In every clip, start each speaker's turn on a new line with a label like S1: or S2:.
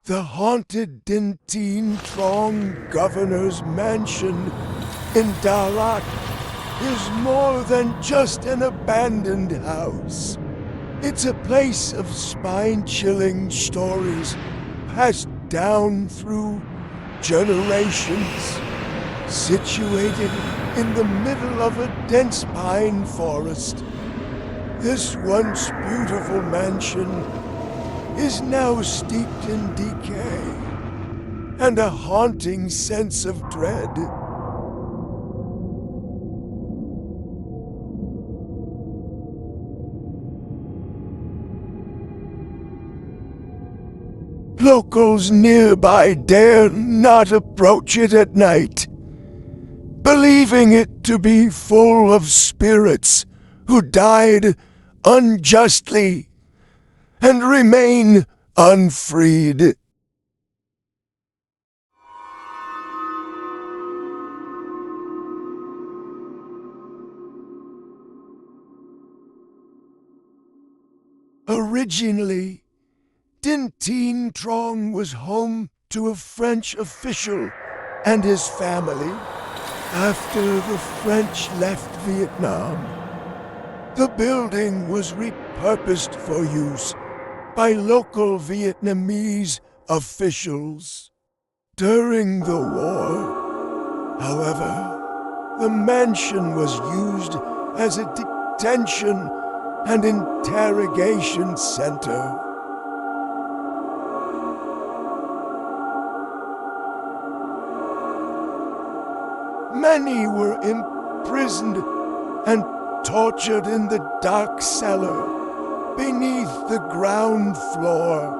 S1: The haunted Dinh Tỉnh governor's mansion in Dalat is more than just an abandoned house. It's a place of spine-chilling stories passed down through generations, situated in the middle of a dense pine forest. This once beautiful mansion is now steeped in decay and a haunting sense of dread. Locals nearby dare not approach it at night, believing it to be full of spirits who died unjustly and remain unfreed. Originally, Dinh Tỉnh was home to a French official and his family after the French left Vietnam. The building was repurposed for use by local Vietnamese officials. During the war, however, the mansion was used as a detention and interrogation center. Many were imprisoned and tortured in the dark cellar beneath the ground floor.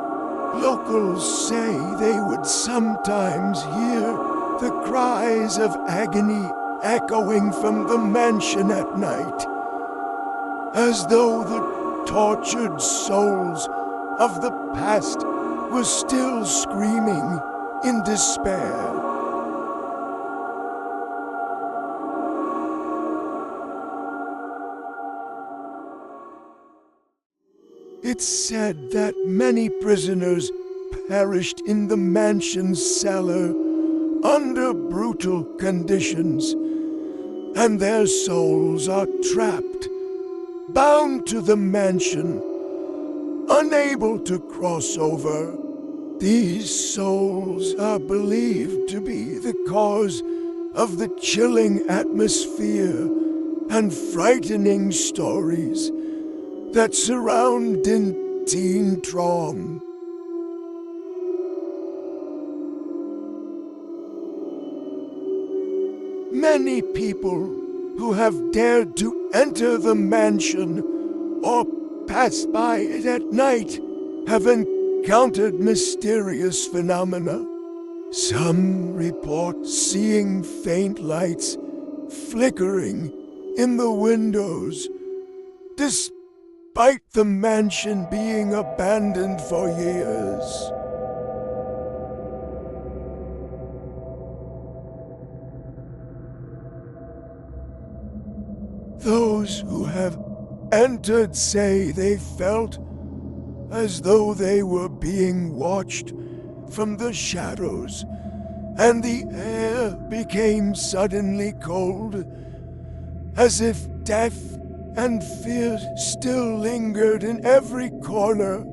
S1: Locals say they would sometimes hear the cries of agony echoing from the mansion at night, as though the tortured souls of the past were still screaming in despair. It's said that many prisoners perished in the mansion's cellar under brutal conditions, and their souls are trapped, bound to the mansion, unable to cross over. These souls are believed to be the cause of the chilling atmosphere and frightening stories that surround Dinh Tỉnh. Many people who have dared to enter the mansion or pass by it at night have encountered mysterious phenomena. Some report seeing faint lights flickering in the windows, despite the mansion being abandoned for years. Those who have entered say they felt as though they were being watched from the shadows, and the air became suddenly cold, as if death and fear still lingered in every corner.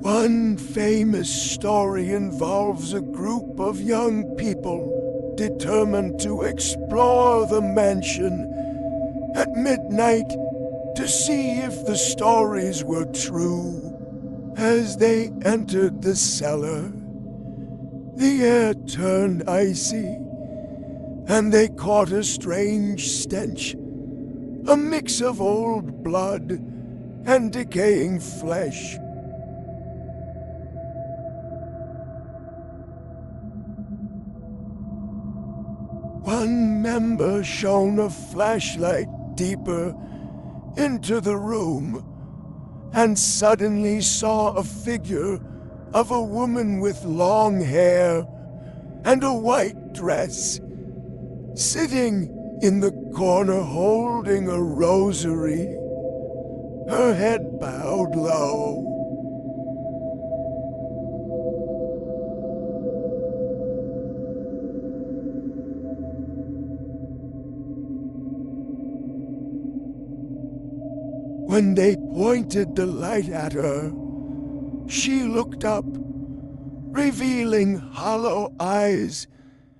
S1: One famous story involves a group of young people determined to explore the mansion at midnight to see if the stories were true. As they entered the cellar, the air turned icy, and they caught a strange stench, a mix of old blood and decaying flesh. One member shone a flashlight deeper into the room and suddenly saw a figure of a woman with long hair and a white dress. sitting in the corner holding a rosary, her head bowed low. When they pointed the light at her, she looked up, revealing hollow eyes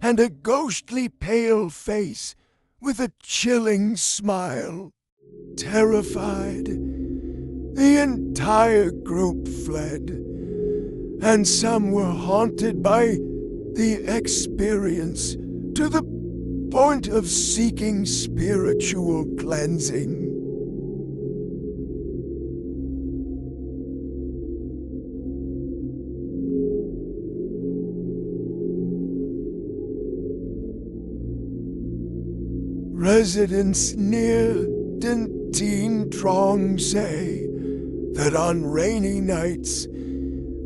S1: and a ghostly pale face with a chilling smile. Terrified, the entire group fled, and some were haunted by the experience to the point of seeking spiritual cleansing. Residents near Dinh Tỉnh say that on rainy nights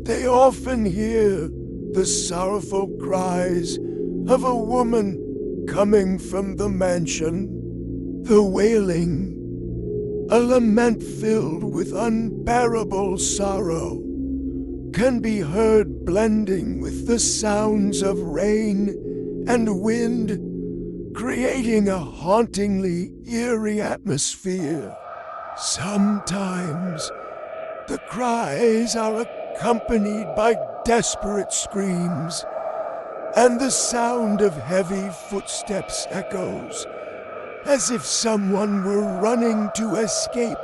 S1: they often hear the sorrowful cries of a woman coming from the mansion. The wailing, a lament filled with unbearable sorrow, can be heard blending with the sounds of rain and wind, creating a hauntingly eerie atmosphere. Sometimes the cries are accompanied by desperate screams, and the sound of heavy footsteps echoes, as if someone were running to escape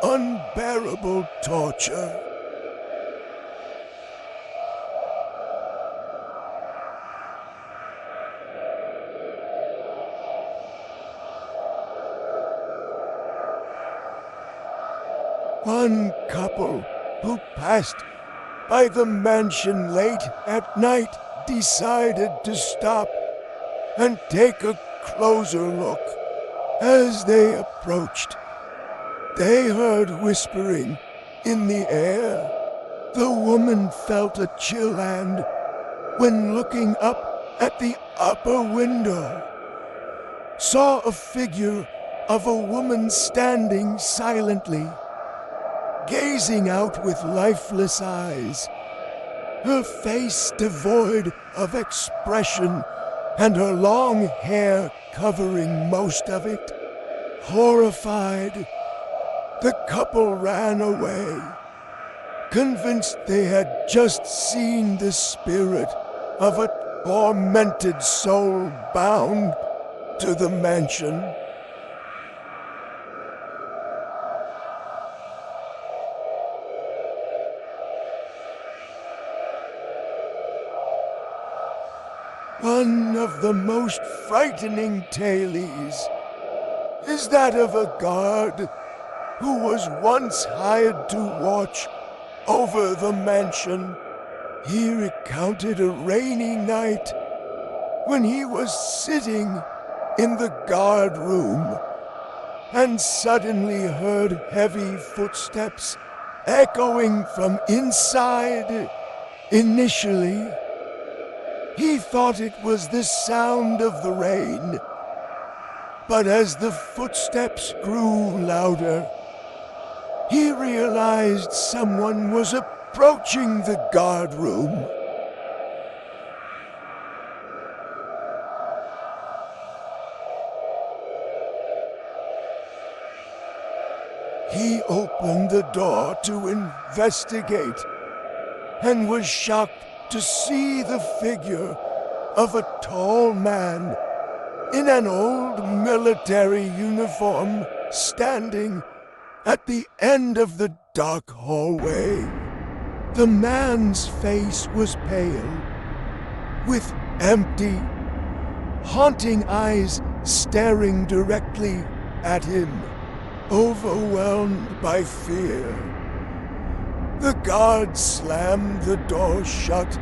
S1: unbearable torture. One couple who passed by the mansion late at night decided to stop and take a closer look. As they approached, they heard whispering in the air. The woman felt a chill hand when looking up at the upper window, saw a figure of a woman standing silently, gazing out with lifeless eyes, her face devoid of expression and her long hair covering most of it. Horrified, the couple ran away, convinced they had just seen the spirit of a tormented soul bound to the mansion. One of the most frightening tales is that of a guard who was once hired to watch over the mansion. He recounted a rainy night when he was sitting in the guard room and suddenly heard heavy footsteps echoing from inside. Initially, he thought it was the sound of the rain, but as the footsteps grew louder, he realized someone was approaching the guard room. He opened the door to investigate and was shocked to see the figure of a tall man in an old military uniform standing at the end of the dark hallway. The man's face was pale, with empty, haunting eyes staring directly at him, overwhelmed by fear. The guard slammed the door shut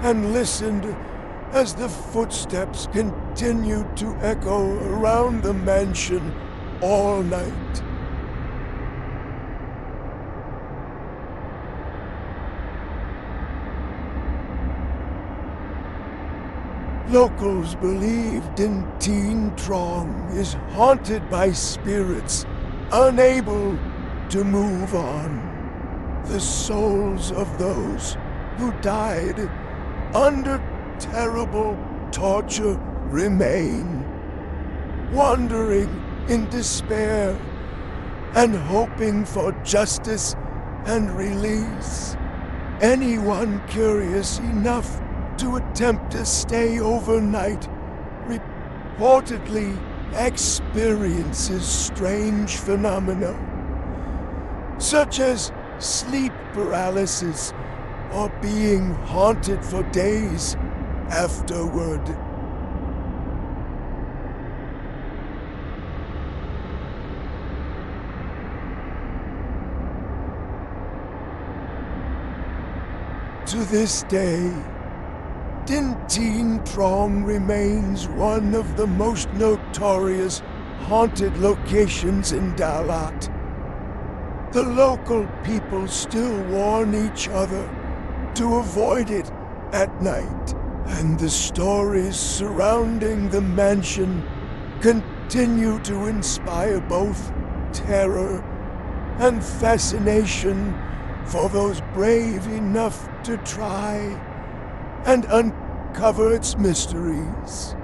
S1: and listened as the footsteps continued to echo around the mansion all night. Locals believe Dinh Tỉnh Trưởng is haunted by spirits unable to move on. The souls of those who died under terrible torture remain, wandering in despair and hoping for justice and release. Anyone curious enough to attempt to stay overnight reportedly experiences strange phenomena, such as sleep paralysis or being haunted for days afterward. To this day, Dinh Tỉnh Trưởng remains one of the most notorious haunted locations in Dalat. The local people still warn each other to avoid it at night, and the stories surrounding the mansion continue to inspire both terror and fascination for those brave enough to try and uncover its mysteries.